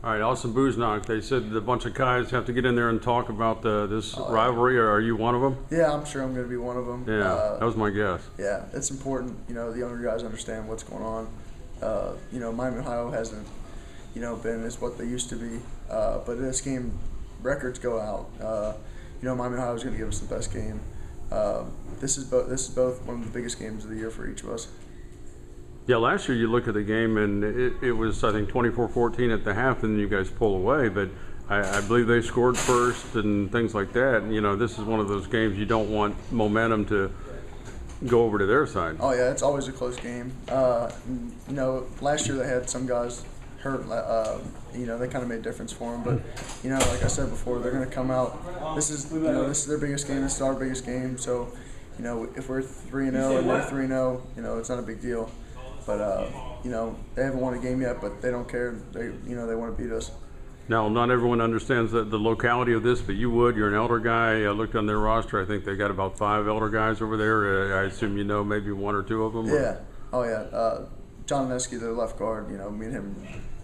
All right, Austen Bujnoch, they said a bunch of guys have to get in there and talk about this rivalry. Are you one of them? Yeah, I'm sure I'm going to be one of them. Yeah, that was my guess. Yeah, it's important, the younger guys understand what's going on. Miami, Ohio hasn't, been as what they used to be. But this game, records go out. Miami, Ohio is going to give us the best game. This is both one of the biggest games of the year for each of us. Yeah, last year you look at the game and it was, I think, 24-14 at the half, and you guys pull away. But I believe they scored first and things like that. And, this is one of those games you don't want momentum to go over to their side. Oh yeah, it's always a close game. Last year they had some guys hurt. They kind of made a difference for them. But like I said before, they're going to come out. This is their biggest game. This is our biggest game. So if we're 3-0 and they're 3-0, it's not a big deal. But they haven't won a game yet, but they don't care. They want to beat us. Now, not everyone understands the locality of this, but you would. You're an elder guy. I looked on their roster. I think they got about 5 elder guys over there. I assume maybe 1 or 2 of them. Yeah. Oh yeah. John Nesky, the left guard. Me and him,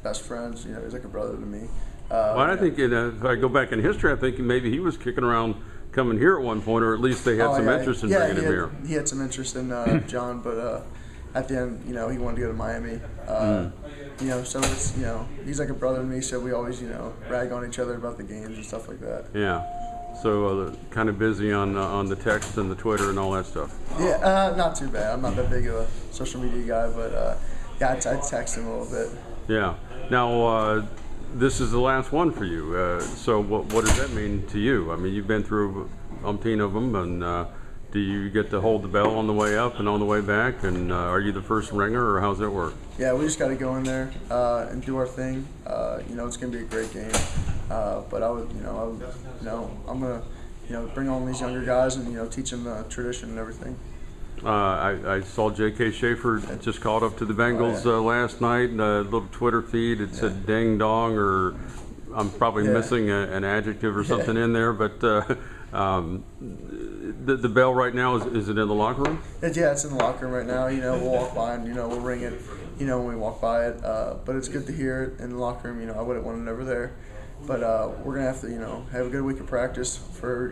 best friends. He's like a brother to me. Well, I think if I go back in history, I think maybe he was kicking around coming here at one point, or at least they had some interest in bringing him here. He had some interest in John, but. At the end, he wanted to go to Miami. So it's, he's like a brother to me, so we always, rag on each other about the games and stuff like that. Yeah. So kind of busy on the text and the Twitter and all that stuff. Yeah, not too bad. I'm not that big of a social media guy, but I text him a little bit. Yeah. Now, this is the last one for you. So what does that mean to you? I mean, you've been through umpteen of them, and do you get to hold the bell on the way up and on the way back? And are you the first ringer, or how's that work? Yeah, we just got to go in there and do our thing. It's going to be a great game. But I'm going to, bring on these younger guys and, teach them the tradition and everything. I saw J.K. Schaefer just called up to the Bengals last night. A little Twitter feed. It said ding dong, or I'm probably missing an adjective or something in there, but the bell right now, is it in the locker room? Yeah, it's in the locker room right now. We'll walk by and we'll ring it, when we walk by it. But it's good to hear it in the locker room. I wouldn't want it over there. But we're gonna have to, have a good week of practice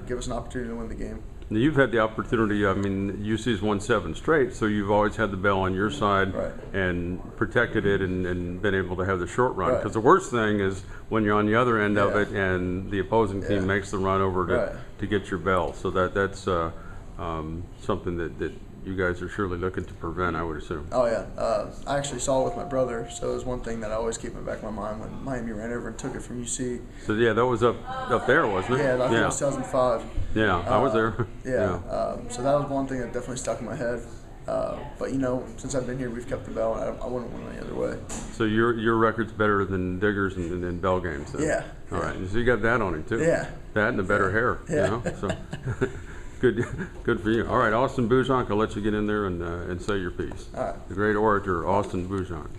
give us an opportunity to win the game. Now, you've had the opportunity. I mean, UC's won 7 straight, so you've always had the bell on your side and protected it and been able to have the short run. Because the worst thing is when you're on the other end of it and the opposing team makes the run over to get your bell. So that's something that you guys are surely looking to prevent, I would assume. Oh yeah, I actually saw it with my brother, so it was one thing that I always keep in the back of my mind when Miami ran over and took it from UC. So yeah, that was up there, wasn't it? Yeah, I think it was 2005. Yeah, I was there. So that was one thing that definitely stuck in my head. But since I've been here, we've kept the bell, and I wouldn't want it any other way. So your record's better than Diggers and bell games, then? Yeah. All right, so you got that on him too. Yeah. That and the better hair. Yeah. So good for you. All right, Austen Bujnoch, I'll let you get in there and say your piece. All right. The great orator, Austen Bujnoch.